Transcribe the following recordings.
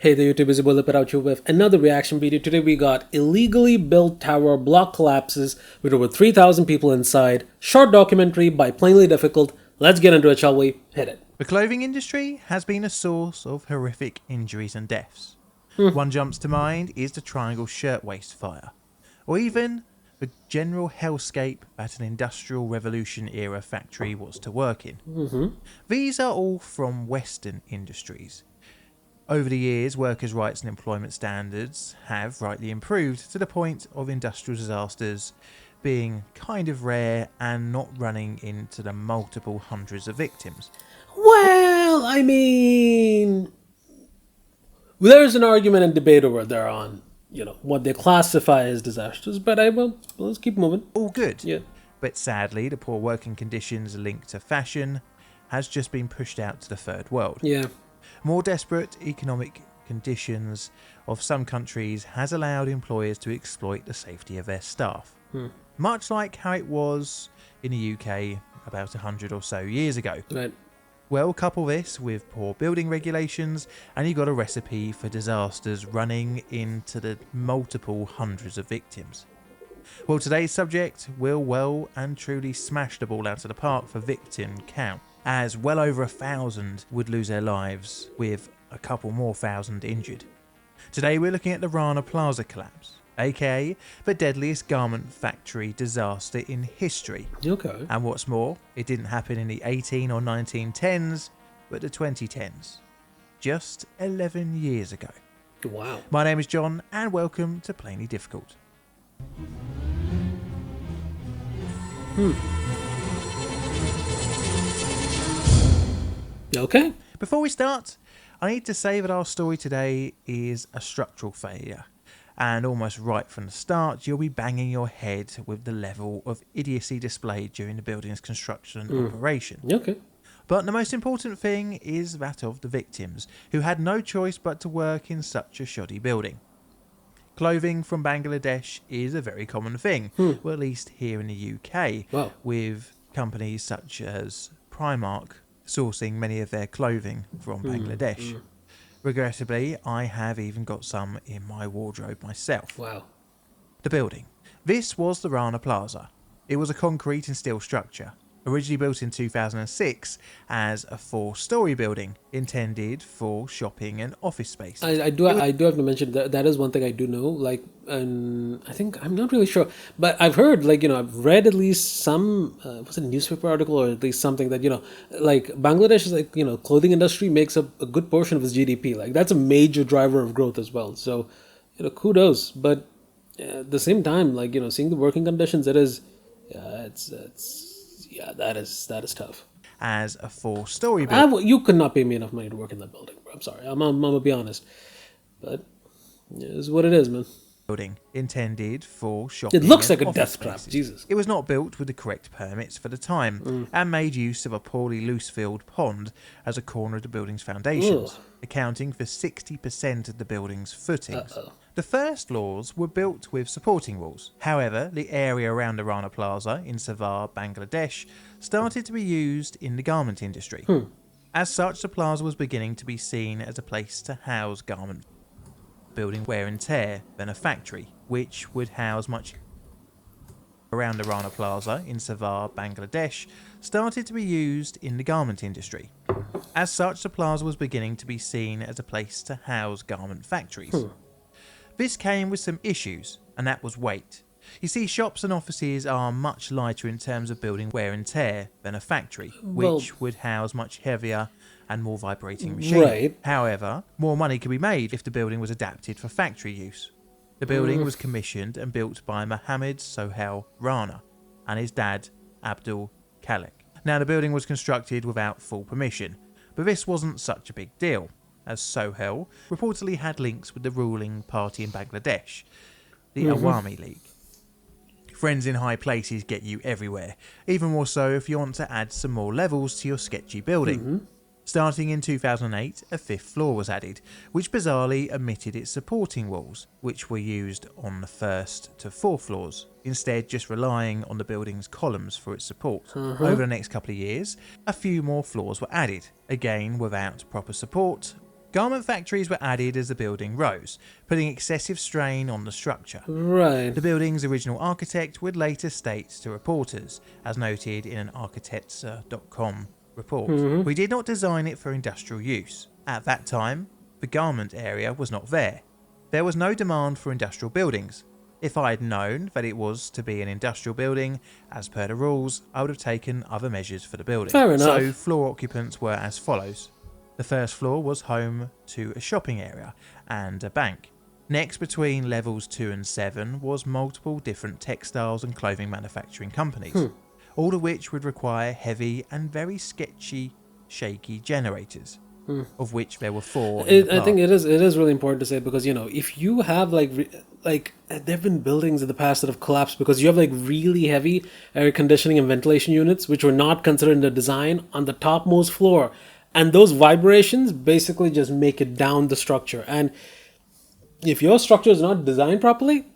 Hey there, YouTube, is Bullet put out you with another reaction video. Today we got illegally built tower block collapses with over 3,000 people inside. Short documentary by Plainly Difficult. Let's get into it, shall we? Hit it. The clothing industry has been a source of horrific injuries and deaths. One jumps to mind is the Triangle Shirtwaist Fire, or even the general hellscape that an Industrial Revolution era factory was to work in. These are all from Western industries. Over the years, workers' rights and employment standards have rightly improved to the point of industrial disasters being kind of rare and not running into the multiple hundreds of victims. Well, I mean, there's an argument and debate over there on, what they classify as disasters, but let's keep moving. All good. Yeah. But sadly, the poor working conditions linked to fashion has just been pushed out to the third world. Yeah. More desperate economic conditions of some countries has allowed employers to exploit the safety of their staff. Much like how it was in the UK about 100 or so years ago. Right. Well, couple this with poor building regulations and you got a recipe for disasters running into the multiple hundreds of victims. Well, today's subject will well and truly smash the ball out of the park for victim count, as well over 1,000 would lose their lives with a couple more thousand injured. Today we're looking at the Rana Plaza collapse, aka the deadliest garment factory disaster in history. Okay. And what's more, it didn't happen in the 18 or 1910s, but the 2010s. Just 11 years ago. Wow. My name is John, and welcome to Plainly Difficult. Okay. Before we start, I need to say that our story today is a structural failure. And almost right from the start, you'll be banging your head with the level of idiocy displayed during the building's construction and operation. Okay. But the most important thing is that of the victims, who had no choice but to work in such a shoddy building. Clothing from Bangladesh is a very common thing, well, at least here in the UK, Wow. with companies such as Primark sourcing many of their clothing from Bangladesh. Regrettably, I have even got some in my wardrobe myself. Wow. The building. This was the Rana Plaza. It was a concrete and steel structure, originally built in 2006 as a 4-story building intended for shopping and office space. I do have to mention that is one thing I do know, and I think I'm not really sure, but I've heard, I've read at least some was it a newspaper article or at least something that Bangladesh is clothing industry makes up a good portion of its GDP. That's a major driver of growth as well. So kudos, but at the same time, seeing the working conditions, that is tough. As a 4-story building. You could not pay me enough money to work in that building, bro. I'm sorry. I'm gonna be honest, but it is what it is, man. Building intended for shopping. It looks like a office death trap. spaces. Jesus. It was not built with the correct permits for the time and made use of a poorly loose-filled pond as a corner of the building's foundations, accounting for 60% of the building's footings. The first floors were built with supporting walls. However, the area around the Rana Plaza in Savar, Bangladesh, started to be used in the garment industry. As such, the plaza was beginning to be seen as a place to house garment building wear and tear than a factory, which would house much around the Rana Plaza in Savar, Bangladesh, started to be used in the garment industry. As such, the plaza was beginning to be seen as a place to house garment factories. This came with some issues, and that was weight. You see, shops and offices are much lighter in terms of building wear and tear than a factory, which would house much heavier and more vibrating machines. Right. However, more money could be made if the building was adapted for factory use. The building was commissioned and built by Mohammed Sohail Rana and his dad, Abdul Khalik. Now, the building was constructed without full permission, but this wasn't such a big deal, as Sohail reportedly had links with the ruling party in Bangladesh, the Awami League. Friends in high places get you everywhere, even more so if you want to add some more levels to your sketchy building. Starting in 2008, a 5th floor was added, which bizarrely omitted its supporting walls, which were used on the 1st to 4th floors, instead just relying on the building's columns for its support. Over the next couple of years, a few more floors were added, again without proper support, Garment factories were added as the building rose, putting excessive strain on the structure. Right. The building's original architect would later state to reporters, as noted in an Architecture.com report, "We did not design it for industrial use. At that time, the garment area was not there. There was no demand for industrial buildings. If I had known that it was to be an industrial building, as per the rules, I would have taken other measures for the building." Fair enough. So floor occupants were as follows. The first floor was home to a shopping area and a bank. Next, between levels 2 and 7, was multiple different textiles and clothing manufacturing companies, all of which would require heavy and very sketchy, shaky generators, of which there were 4 in the I think park. it is really important to say, because if you have there've been buildings in the past that have collapsed because you have really heavy air conditioning and ventilation units which were not considered in the design on the topmost floor, and those vibrations basically just make it down the structure. And if your structure is not designed properly,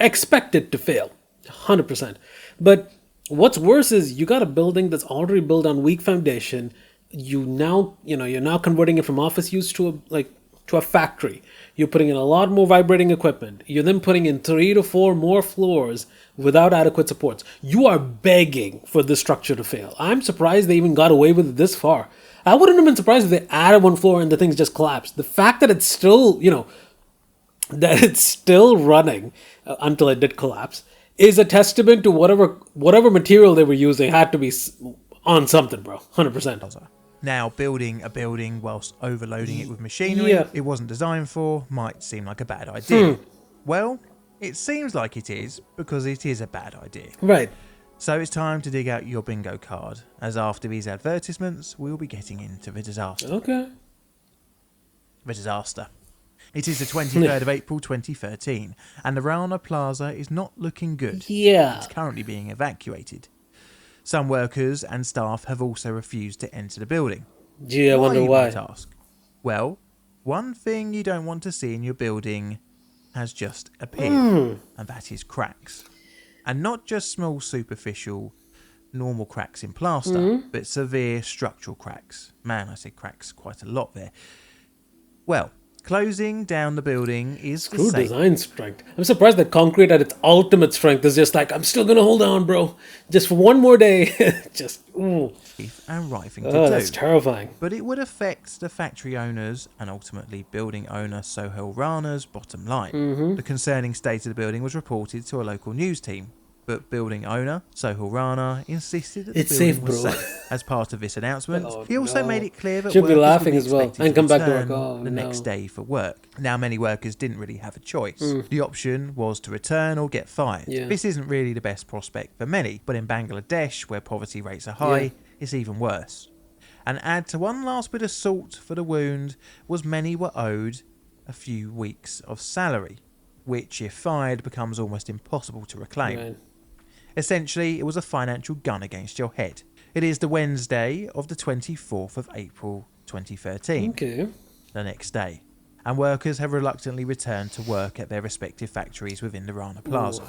expect it to fail 100%. But what's worse is you got a building that's already built on weak foundation. You're now converting it from office use to a factory. You're putting in a lot more vibrating equipment. You're then putting in 3 to 4 more floors without adequate supports. You are begging for this structure to fail. I'm surprised they even got away with it this far. I wouldn't have been surprised if they added 1 floor and the things just collapsed. The fact that it's still, that it's still running until it did collapse is a testament to whatever material they were using had to be on something, bro. 100%. Now, building a building whilst overloading it with machinery it wasn't designed for might seem like a bad idea. Well, it seems like it is, because it is a bad idea. Right. So it's time to dig out your bingo card, as after these advertisements, we'll be getting into the disaster. Okay. The disaster. It is the 23rd of April 2013, and the Rana Plaza is not looking good. Yeah. It's currently being evacuated. Some workers and staff have also refused to enter the building. Gee, I wonder you why. might ask? Well, one thing you don't want to see in your building has just appeared, and that is cracks. And not just small superficial normal cracks in plaster, but severe structural cracks. Man, I said cracks quite a lot there. Well, closing down the building is the True same. design strength. I'm surprised that concrete at its ultimate strength is just I'm still gonna hold on, bro. Just for one more day. And right thing to do. That's terrifying. But it would affect the factory owners and ultimately building owner Sohail Rana's bottom line. The concerning state of the building was reported to a local news team, but building owner Sohail Rana insisted that the It's building safe, was bro. safe. As part of this announcement, Oh, he also no. made it clear that Should be workers laughing would be as well expected and come back to work. return Oh, the no. next day for work. Now, many workers didn't really have a choice. The option was to return or get fired. Yeah. This isn't really the best prospect for many, but in Bangladesh, where poverty rates are high, it's even worse. And add to one last bit of salt for the wound was many were owed a few weeks of salary, which if fired becomes almost impossible to reclaim. Right. Essentially, it was a financial gun against your head. It is the Wednesday of the 24th of April 2013, Okay. the next day, and workers have reluctantly returned to work at their respective factories within the Rana Plaza.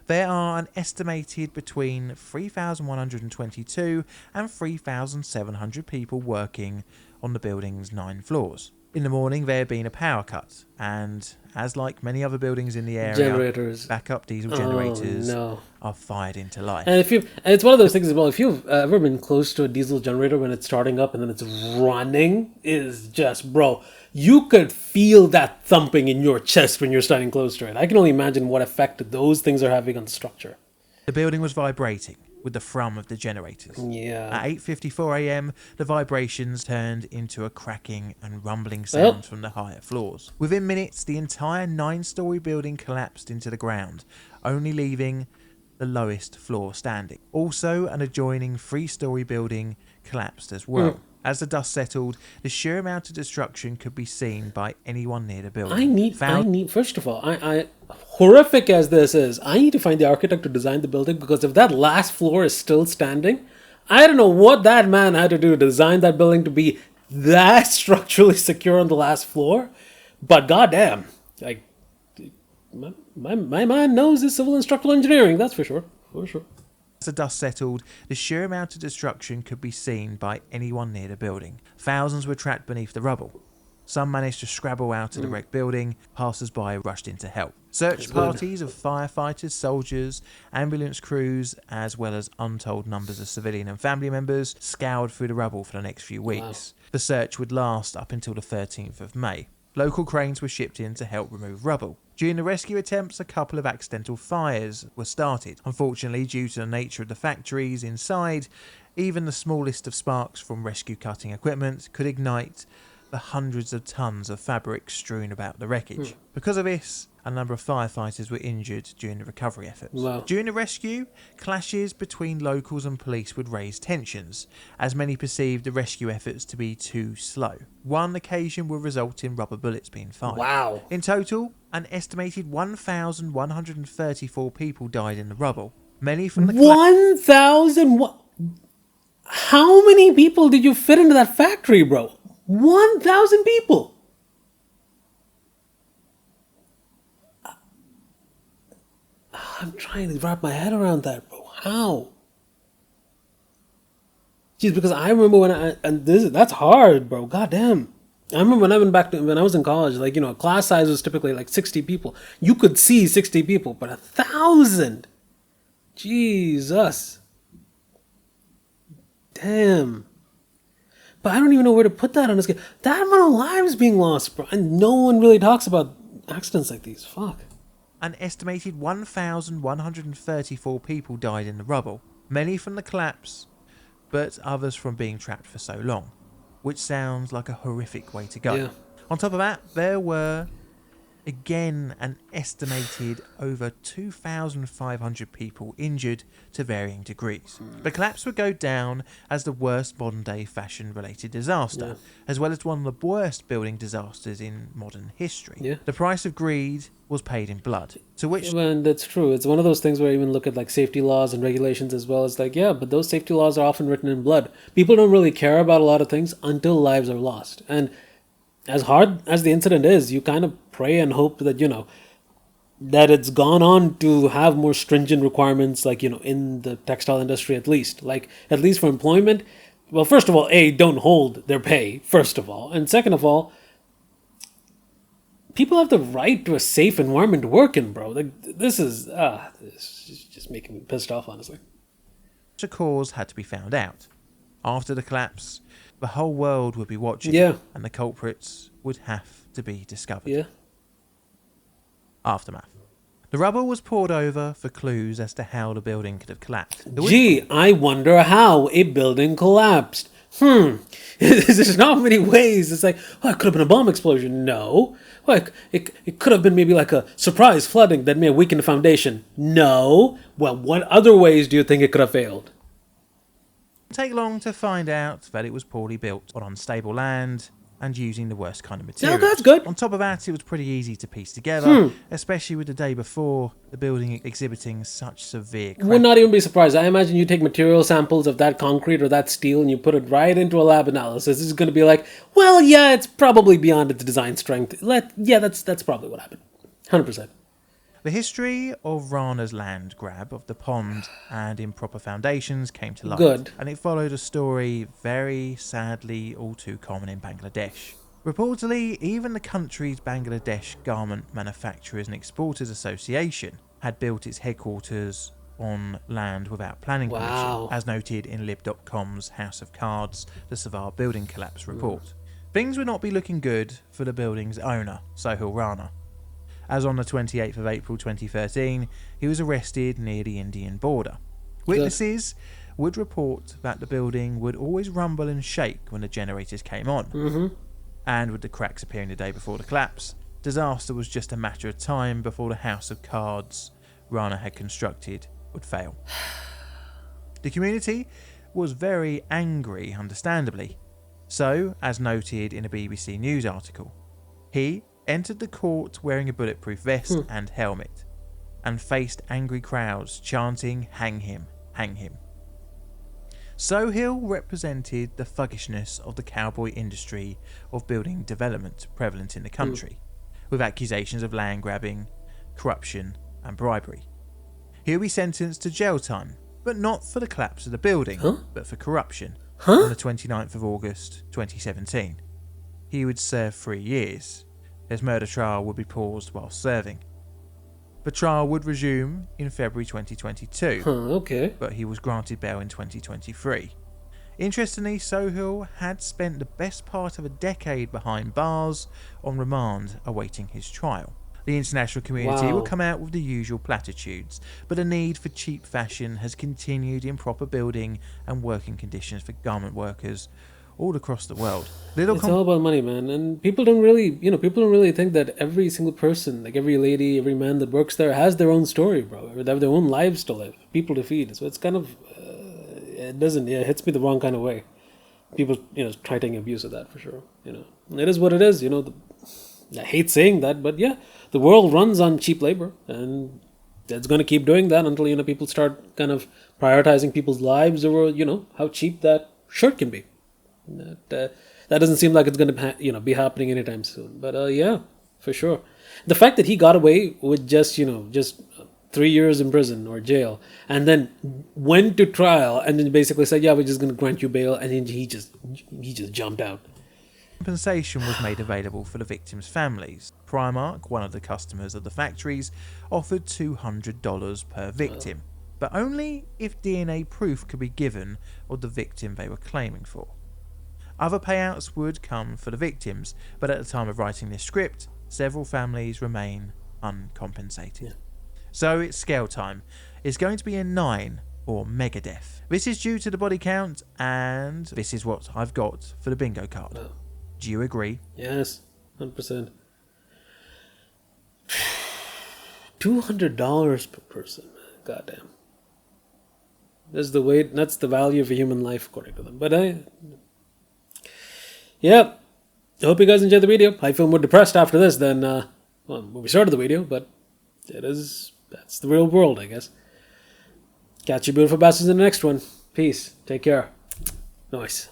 There are an estimated between 3,122 and 3,700 people working on the building's 9 floors. In the morning, there had been a power cut, and as like many other buildings in the area, Generators. backup diesel generators no. are fired into life. And it's one of those things as well. If you've ever been close to a diesel generator when it's starting up and then it's running, is just, bro, you could feel that thumping in your chest when you're standing close to it. I can only imagine what effect those things are having on the structure. The building was vibrating with the thrum of the generators. Yeah. At 8:54 a.m, the vibrations turned into a cracking and rumbling sound from the higher floors. Within minutes, the entire 9-story building collapsed into the ground, only leaving the lowest floor standing. Also, an adjoining 3-story building collapsed as well. As the dust settled, the sheer amount of destruction could be seen by anyone near the building. I need, first of all, I horrific as this is, I need to find the architect who designed the building, because if that last floor is still standing, I don't know what that man had to do to design that building to be that structurally secure on the last floor. But goddamn, my man knows his civil and structural engineering, that's for sure. For sure. As the dust settled, the sheer amount of destruction could be seen by anyone near the building. Thousands were trapped beneath the rubble. Some managed to scrabble out of the wrecked building. Passers-by rushed in to help. Search parties of firefighters, soldiers, ambulance crews, as well as untold numbers of civilian and family members, scoured through the rubble for the next few weeks. Wow. The search would last up until the 13th of May. Local cranes were shipped in to help remove rubble. During the rescue attempts, a couple of accidental fires were started. Unfortunately, due to the nature of the factories inside, even the smallest of sparks from rescue cutting equipment could ignite the hundreds of tons of fabric strewn about the wreckage. Because of this, a number of firefighters were injured during the recovery efforts. Wow. During the rescue, clashes between locals and police would raise tensions, as many perceived the rescue efforts to be too slow. One occasion would result in rubber bullets being fired. Wow. In total, an estimated 1,134 people died in the rubble. Many from the 1,000? How many people did you fit into that factory, bro? 1,000 people. I'm trying to wrap my head around that, bro. How? Jeez, because I remember when that's hard, bro. Goddamn. I remember when I went back to when I was in college, like, you know, class size was typically like 60 people. You could see 60 people, but 1,000. Jesus. Damn. But I don't even know where to put that on a scale. That amount of lives being lost, bro. And no one really talks about accidents like these. Fuck. An estimated 1,134 people died in the rubble. Many from the collapse, but others from being trapped for so long. Which sounds like a horrific way to go. Yeah. On top of that, there were, again, an estimated over 2,500 people injured to varying degrees. The collapse would go down as the worst modern-day fashion-related disaster, as well as one of the worst building disasters in modern history. Yeah. The price of greed was paid in blood, to which... Well, that's true. It's one of those things where I even look at like safety laws and regulations as well. It's like, yeah, but those safety laws are often written in blood. People don't really care about a lot of things until lives are lost. And as hard as the incident is, you kind of pray and hope that, you know, that it's gone on to have more stringent requirements, like, you know, in the textile industry at least. Like, at least for employment. Well, first of all, don't hold their pay, first of all. And second of all, people have the right to a safe environment to work in, bro. Like, this is just making me pissed off, honestly. The cause had to be found out. After the collapse, the whole world would be watching, and the culprits would have to be discovered. Yeah. Aftermath. The rubble was poured over for clues as to how the building could have collapsed. I wonder how a building collapsed. There's not many ways. It's like, oh, it could have been a bomb explosion. No. Well, it could have been maybe like a surprise flooding that may have weakened the foundation. No. Well, what other ways do you think it could have failed? Take long to find out that it was poorly built on unstable land and using the worst kind of materials. No, that's good. On top of that, it was pretty easy to piece together, especially with the day before, the building exhibiting such severe cracking. Would not even be surprised. I imagine you take material samples of that concrete or that steel and you put it right into a lab analysis. It's going to be like, well, yeah, it's probably beyond its design strength. That's probably what happened. 100%. The history of Rana's land grab of the pond and improper foundations came to light. Good. And it followed a story very sadly all too common in Bangladesh. Reportedly, even the country's Bangladesh Garment Manufacturers and Exporters Association had built its headquarters on land without planning permission, as noted in Lib.com's House of Cards, the Savar building collapse report. Things would not be looking good for the building's owner, Sohail Rana, as on the 28th of April 2013, he was arrested near the Indian border. Witnesses would report that the building would always rumble and shake when the generators came on. And with the cracks appearing the day before the collapse, disaster was just a matter of time before the house of cards Rana had constructed would fail. The community was very angry, understandably. So, as noted in a BBC News article, he entered the court wearing a bulletproof vest and helmet, and faced angry crowds chanting, "Hang him, hang him." Sohail represented the thuggishness of the cowboy industry of building development prevalent in the country, with accusations of land grabbing, corruption and bribery. He will be sentenced to jail time, but not for the collapse of the building, but for corruption, on the 29th of August 2017. He would serve 3 years. His murder trial would be paused while serving. The trial would resume in February 2022, Okay. but he was granted bail in 2023. Interestingly, Sohail had spent the best part of a decade behind bars on remand awaiting his trial. The international community will come out with the usual platitudes, but the need for cheap fashion has continued in proper building and working conditions for garment workers all across the world. It's all about money, man, and people don't really think that every single person, like every lady, every man that works there, has their own story, bro. They have their own lives to live, people to feed. So it's kind of, it hits me the wrong kind of way. People, try taking abuse of that for sure. It is what it is. I hate saying that, but yeah, the world runs on cheap labor, and it's going to keep doing that until people start kind of prioritizing people's lives over how cheap that shirt can be. That doesn't seem like it's going to be happening anytime soon. But yeah, for sure. The fact that he got away with just 3 years in prison or jail, and then went to trial, and then basically said, "Yeah, we're just going to grant you bail," and then he just jumped out. Compensation was made available for the victims' families. Primark, one of the customers of the factories, offered $200 per victim, but only if DNA proof could be given of the victim they were claiming for. Other payouts would come for the victims, but at the time of writing this script, several families remain uncompensated. Yeah. So it's scale time. It's going to be a 9 or Megadeth. This is due to the body count, and this is what I've got for the bingo card. Wow. Do you agree? Yes, 100%. $200 per person. Goddamn. That's the value of a human life, according to them. But yeah. I hope you guys enjoyed the video. I feel more depressed after this than when we started the video, but that's the real world, I guess. Catch you beautiful bastards in the next one. Peace. Take care. Nice.